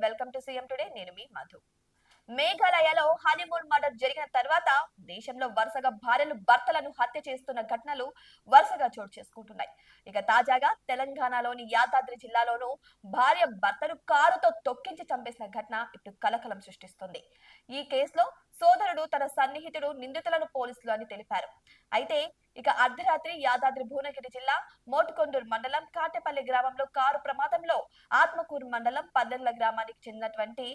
Welcome to CM today. నేను మీ Madhu. మేఘాలయలో honeymoon murder జరిగిన తర్వాత దేశంలో వరుసగా భార్యలు భర్తలను హత్య చేస్తున్న ఘటనలు వరుసగా చోటు చేసుకుంటున్నాయి. ఇక తాజాగా తెలంగాణలోని యాదాద్రి జిల్లాలోనూ భార్య భర్తను కారుతో తొక్కించి చంపేసిన ఘటన ఇప్పుడు కలకలం సృష్టిస్తుంది. ఈ కేసులో సోదరుడు తన సన్నిహితుడు నిందితులను పోలీసులు అని తెలిపారు. అయితే ఇక అర్ధరాత్రి యాదాద్రి భువనగిరి జిల్లా మోటుకొండూరు మండలం కాటేపల్లి గ్రామంలో కారు ప్రమాదంలో ఆత్మకూరు మండలం పల్లెర్ల గ్రామానికి చెందినటువంటి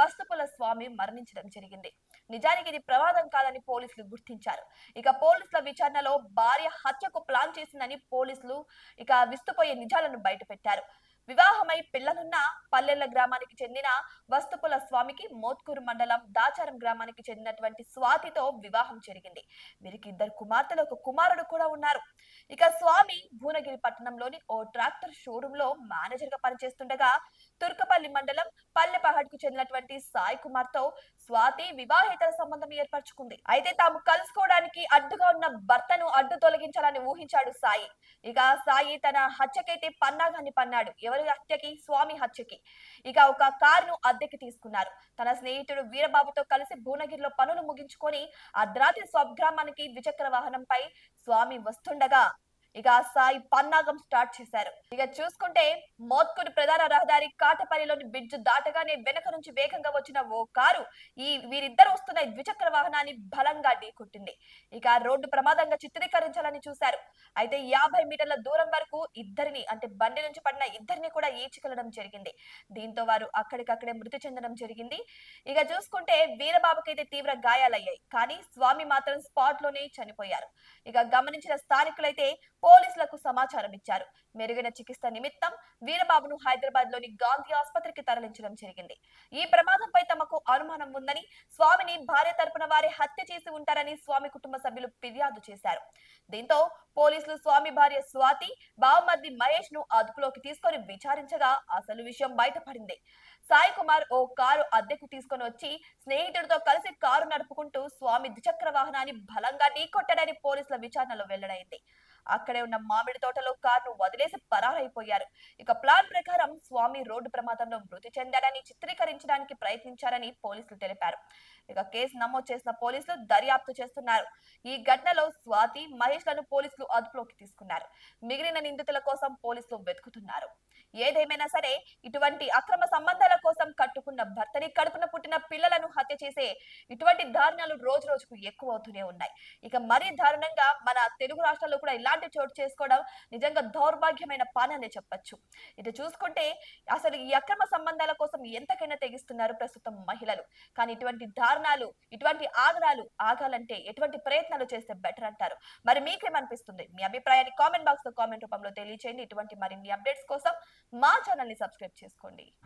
వస్తుపుల స్వామి మరణించడం జరిగింది. నిజానికి ఇది ప్రమాదం కాదని పోలీసులు గుర్తించారు. ఇక పోలీసుల విచారణలో భార్య హత్యకు ప్లాన్ చేసిందని పోలీసులు ఇక విస్తుపోయే నిజాలను బయటపెట్టారు. వివాహమై పిల్లలున్న పల్లెల గ్రామానికి చెందిన వస్తుపుల స్వామికి మోత్కూరు మండలం దాచారం గ్రామానికి చెందినటువంటి స్వాతితో వివాహం జరిగింది. వీరికి ఇద్దరు కుమార్తెలు, ఒక కుమారుడు కూడా ఉన్నారు. ఇక స్వామి భువనగిరి పట్టణంలోని ఓ ట్రాక్టర్ షోరూమ్ లో మేనేజర్ గా పనిచేస్తుండగా తుర్కపల్లి మండలం పల్లెపహాడ్ కు చెందినటువంటి సాయి కుమార్ తో స్వాతి వివాహేతర సంబంధం ఏర్పరచుకుంది. అయితే తాము కలుసుకోవడానికి అడ్డుగా ఉన్న భర్తను అడ్డు తొలగించాలని ఊహించాడు సాయి. ఇక సాయి తన హత్యకైతే పన్నాగాన్ని పన్నాడు. ఎవరి హత్యకి? స్వామి హత్యకి. ఇక ఒక కారును అద్దెకి తీసుకున్నారు. తన స్నేహితుడు వీరబాబుతో కలిసి భువనగిరిలో పనులు ముగించుకొని అర్ధరాత్రి స్వగ్రామానికి ద్విచక్ర వాహనంపై స్వామి వస్తుండగా ఇక సాయి పన్నాగం స్టార్ట్ చేశారు. ఇక చూసుకుంటే మోత్కూరు ప్రధాన రహదారి కాటపల్లిలోని బ్రిడ్జ్ దాటగానే వెనక నుంచి వేగంగా వచ్చిన ఓ కారు వీరిద్దరు వస్తున్న ద్విచక్ర వాహనాన్ని బలంగా ఢీకొట్టింది. ఇక రోడ్డు ప్రమాదంగా చిత్రీకరించాలని చూశారు. అయితే 50 మీటర్ల దూరం వరకు ఇద్దరిని, అంటే బండి నుంచి పడిన ఇద్దరిని కూడా ఈడ్చుకెళ్లడం జరిగింది. దీంతో వారు అక్కడికక్కడే మృతి చెందడం జరిగింది. ఇక చూసుకుంటే వీరబాబుకైతే తీవ్ర గాయాలయ్యాయి, కానీ స్వామి మాత్రం స్పాట్ లోనే చనిపోయారు. ఇక గమనించిన స్థానికులైతే పోలీసులకు సమాచారం ఇచ్చారు. మెరుగైన చికిత్స నిమిత్తం వీరబాబును హైదరాబాద్ లోని గాంధీ ఆసుపత్రికి తరలించడం జరిగింది. ఈ ప్రమాదంపై తమకు అనుమానం ఉందని, స్వామిని భార్య తరపున వారి హత్య చేసి ఉంటారని స్వామి కుటుంబ సభ్యులు ఫిర్యాదు చేశారు. దీంతో పోలీసులు స్వామి భార్య స్వాతి, బావమర్ది మహేష్ ను అదుపులోకి తీసుకొని విచారించగా అసలు విషయం బయటపడింది. సాయి కుమార్ ఓ కారు అద్దెకు తీసుకొని వచ్చి స్నేహితుడితో కలిసి కారు నడుపుకుంటూ స్వామి ద్విచక్ర వాహనాన్ని బలంగా ఢీకొట్టాడని పోలీసుల విచారణలో వెల్లడైంది. అక్కడే ఉన్న మామిడి తోటలో కారును వదిలేసి పరారైపోయారు. ఇక ప్లాన్ ప్రకారం స్వామి రోడ్డు ప్రమాదంలో మృతి చెందాడని చిత్రీకరించడానికి ప్రయత్నించారని పోలీసులు తెలిపారు. ఇక కేసు నమోదు చేసిన పోలీసులు దర్యాప్తు చేస్తున్నారు. ఈ ఘటనలో స్వాతి, మహేష్ లను పోలీసులు అదుపులోకి తీసుకున్నారు. మిగిలిన నిందితుల కోసం పోలీసులు వెతుకుతున్నారు. ఏదేమైనా సరే, ఇటువంటి అక్రమ సంబంధాల కోసం కట్టుకున్న భర్తని, కడుపున పుట్టిన పిల్లలను హత్య చేసే ఇటువంటి దారుణాలు రోజు రోజుకు ఎక్కువ అవుతూనే ఉన్నాయి. ఇక మరీ దారుణంగా మన తెలుగు రాష్ట్రాల్లో కూడా ఇలాంటి చోటు చేసుకోవడం నిజంగా దౌర్భాగ్యమైన పాననే చెప్పొచ్చు. ఇటు చూసుకుంటే అసలు ఈ అక్రమ సంబంధాల కోసం ఎంతకైనా తెగిస్తున్నారు ప్రస్తుతం మహిళలు. కానీ ఇటువంటి దారుణాలు, ఇటువంటి ఆగడాలు ఆగాలంటే ఎటువంటి ప్రయత్నాలు చేస్తే బెటర్ అంటారు? మరి మీకేమనిపిస్తుంది? మీ అభిప్రాయాన్ని కామెంట్ బాక్స్ లో కామెంట్ రూపంలో తెలియజేయండి. ఇటువంటి మరిన్ని అప్డేట్స్ కోసం మా ఛానల్ ని సబ్స్క్రైబ్ చేసుకోండి.